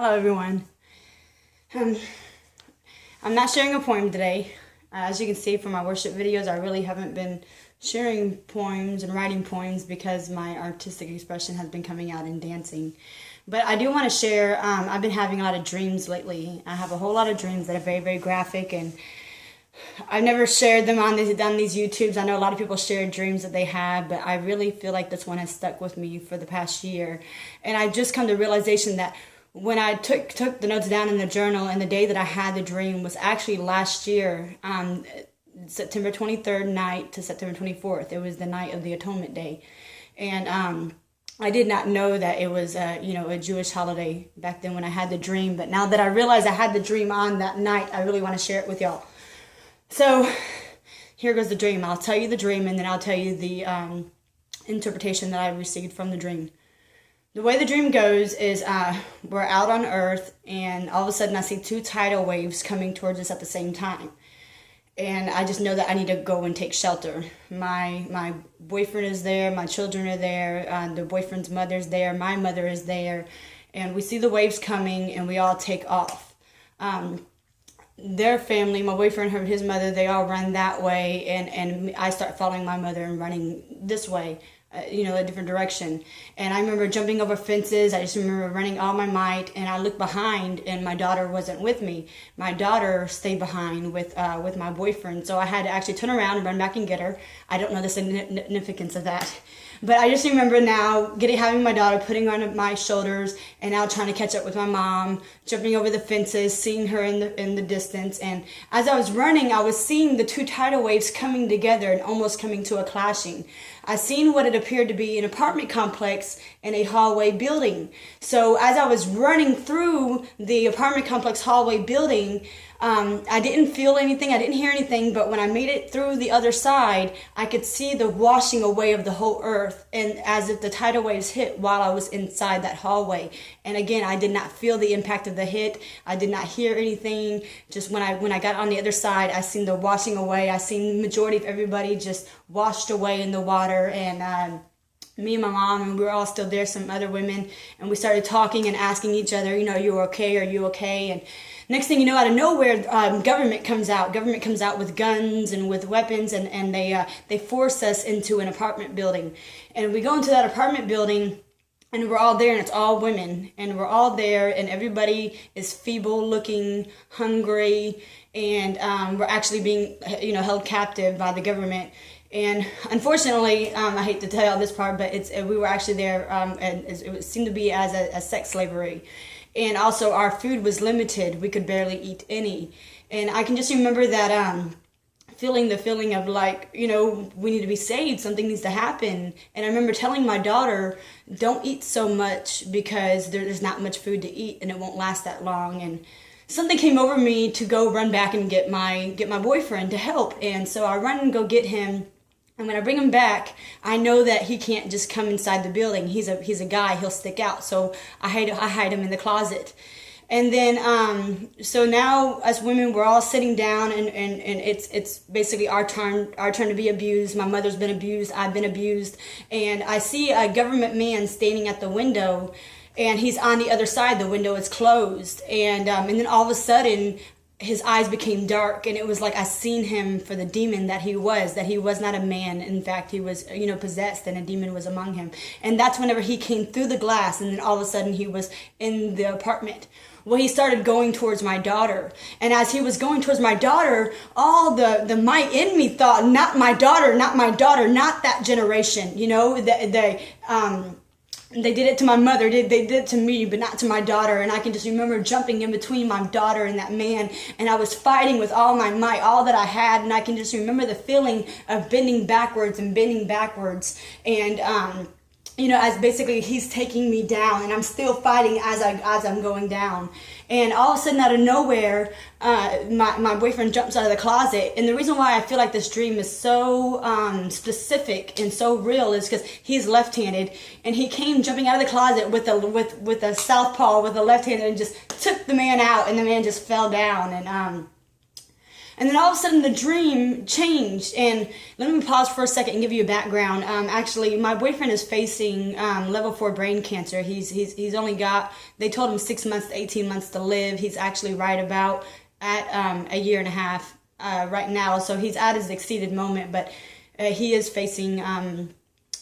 Hello everyone. Um, I'm not sharing a poem today. As you can see from my worship videos, I really haven't been sharing poems and writing poems because my artistic expression has been coming out in dancing. But I do want to share, I've been having a lot of dreams lately. I have a whole lot of dreams that are very, very graphic, and I've never shared them on these YouTubes. I know a lot of people share dreams that they have, but I really feel like this one has stuck with me for the past year. And I've just come to the realization that when I took the notes down in the journal, and the day that I had the dream was actually last year, September 23rd night to September 24th. It was the night of the Atonement Day. And I did not know that it was a Jewish holiday back then when I had the dream. But now that I realize I had the dream on that night, I really want to share it with y'all. So here goes the dream. I'll tell you the dream, and then I'll tell you the interpretation that I received from the dream. The way the dream goes is we're out on Earth, and all of a sudden I see two tidal waves coming towards us at the same time. And I just know that I need to go and take shelter. My boyfriend is there, my children are there, the boyfriend's mother's there, my mother is there, and we see the waves coming, and we all take off. Their family, my boyfriend, his mother, they all run that way, and I start following my mother and running this way. A different direction. And I remember jumping over fences. I just remember running all my might, and I looked behind, and my daughter wasn't with me. My daughter stayed behind with my boyfriend, so I had to actually turn around and run back and get her. I don't know the significance of that, but I just remember now having my daughter, putting her on my shoulders, and now trying to catch up with my mom, jumping over the fences, seeing her in the distance. And as I was running, I was seeing the two tidal waves coming together and almost coming to a clashing. I seen what it appeared to be an apartment complex in a hallway building. So as I was running through the apartment complex hallway building, I didn't feel anything, I didn't hear anything, but when I made it through the other side, I could see the washing away of the whole earth, and as if the tidal waves hit while I was inside that hallway. And again, I did not feel the impact of the hit. I did not hear anything. Just when I got on the other side, I seen the washing away. I seen the majority of everybody just washed away in the water, and me and my mom, and we were all still there, some other women, and we started talking and asking each other, you okay? Are you okay? And next thing you know, out of nowhere, government comes out. Government comes out with guns and with weapons, and they force us into an apartment building. And we go into that apartment building, and we're all there, and it's all women. And we're all there, and everybody is feeble looking, hungry, and we're actually being held captive by the government. And unfortunately, I hate to tell y'all this part, but we were actually there, and it seemed to be as a sex slavery. And also our food was limited. We could barely eat any. And I can just remember that feeling the feeling of like, we need to be saved. Something needs to happen. And I remember telling my daughter, don't eat so much because there's not much food to eat and it won't last that long. And something came over me to go run back and get my boyfriend to help. And so I run and go get him. And when I bring him back, I know that he can't just come inside the building. He's a guy. He'll stick out. So I hide him in the closet. And then so now as women, we're all sitting down, and it's basically our turn to be abused. My mother's been abused. I've been abused. And I see a government man standing at the window, and he's on the other side. The window is closed. And then all of a sudden, his eyes became dark, and it was like I seen him for the demon that he was not a man. In fact, he was, possessed, and a demon was among him. And that's whenever he came through the glass, and then all of a sudden he was in the apartment. Well, he started going towards my daughter. And as he was going towards my daughter, all the might in me thought, not my daughter, not that generation. They did it to my mother, they did it to me, but not to my daughter. And I can just remember jumping in between my daughter and that man, and I was fighting with all my might, all that I had. And I can just remember the feeling of bending backwards. And as basically he's taking me down, and I'm still fighting as I'm going down. And all of a sudden, out of nowhere, my boyfriend jumps out of the closet. And the reason why I feel like this dream is so specific and so real is because he's left-handed, and he came jumping out of the closet with a southpaw, with a left hand, and just took the man out, and the man just fell down. And then all of a sudden the dream changed. And let me pause for a second and give you a background. Actually, my boyfriend is facing level 4 brain cancer. He's only got, they told him 6 months to 18 months to live. He's actually right about at a year and a half right now. So he's at his exceeded moment, but he is facing...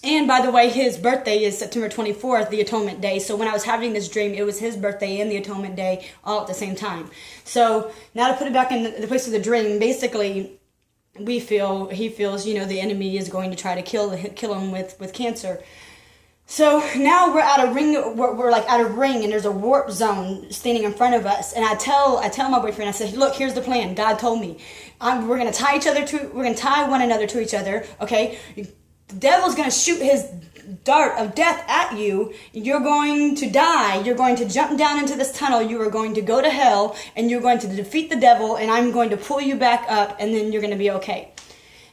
and by the way, his birthday is September 24th, the Atonement Day. So when I was having this dream, it was his birthday and the Atonement Day all at the same time. So now to put it back in the place of the dream, basically he feels, the enemy is going to try to kill him with cancer. So now we're at a ring, we're like at a ring, and there's a warp zone standing in front of us. And I tell my boyfriend, I said, look, here's the plan. God told me, we're going to tie one another to each other. Okay. The devil's going to shoot his dart of death at you. You're going to die. You're going to jump down into this tunnel. You are going to go to hell, and you're going to defeat the devil, and I'm going to pull you back up, and then you're going to be okay.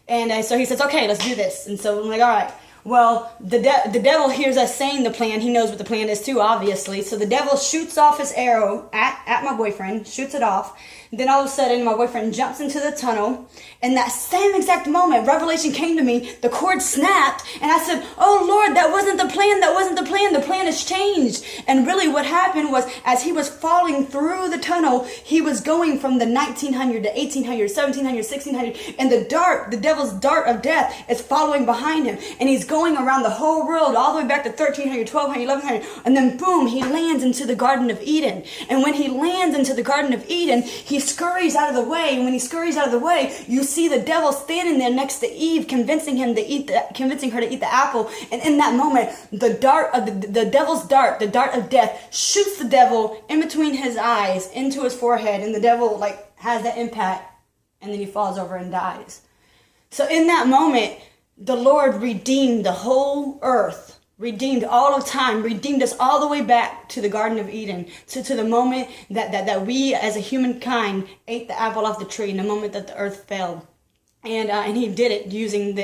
And so he says, okay, let's do this. And so I'm like, all right. Well, the devil hears us saying the plan. He knows what the plan is too, obviously. So the devil shoots off his arrow at my boyfriend, shoots it off. Then all of a sudden, my boyfriend jumps into the tunnel. And that same exact moment, revelation came to me. The cord snapped. And I said, oh, Lord, that wasn't the plan. That wasn't the plan. The plan has changed. And really what happened was, as he was falling through the tunnel, he was going from the 1900 to 1800, 1700, 1600. And the devil's dart of death is following behind him. And he's going around the whole world, all the way back to 1300, 1200, 1100. And then boom, he lands into the Garden of Eden. And when he lands into the Garden of Eden, he scurries out of the way. And when he scurries out of the way, you see the devil standing there next to Eve, convincing her to eat the apple. And in that moment, the devil's dart, the dart of death, shoots the devil in between his eyes into his forehead. And the devil has that impact, and then he falls over and dies. So in that moment, the Lord redeemed the whole earth, redeemed all of time, redeemed us all the way back to the Garden of Eden, to the moment that we as a humankind ate the apple off the tree, in the moment that the earth fell. And he did it using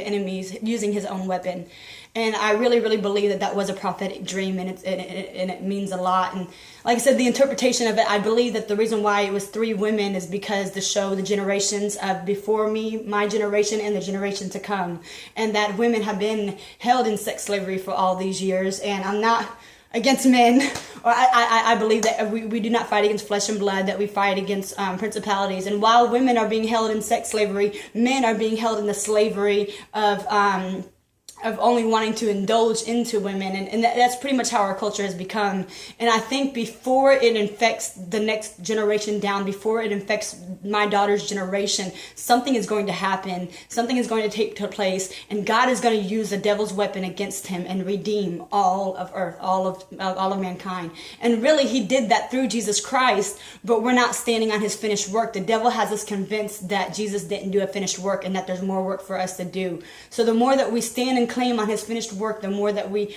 using his own weapon. And I really, really believe that was a prophetic dream, and it means a lot. And like I said, the interpretation of it, I believe that the reason why it was 3 women is because to show the generations of before me, my generation, and the generation to come. And that women have been held in sex slavery for all these years. And I'm not against men, or I believe that we do not fight against flesh and blood, that we fight against principalities. And while women are being held in sex slavery, men are being held in the slavery of only wanting to indulge into women. And that's pretty much how our culture has become. And I think before it infects the next generation down, before it infects my daughter's generation, something is going to happen. Something is going to take place. And God is going to use the devil's weapon against him and redeem all of earth, all of mankind. And really, he did that through Jesus Christ, but we're not standing on his finished work. The devil has us convinced that Jesus didn't do a finished work and that there's more work for us to do. So the more that we stand and claim on his finished work, the more that we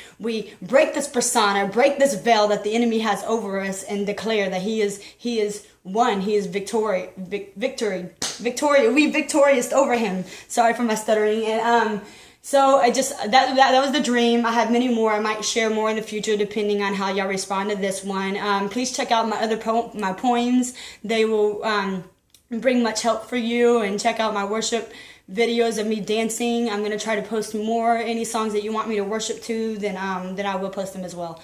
break this persona, break this veil that the enemy has over us, and declare that he is won. He is victorious. We victorious over him. Sorry for my stuttering. And so I just that was the dream. I have many more. I might share more in the future depending on how y'all respond to this one. Please check out my other my poems. They will bring much help for you. And check out my worship videos of me dancing. I'm going to try to post more. Any songs that you want me to worship to, then I will post them as well.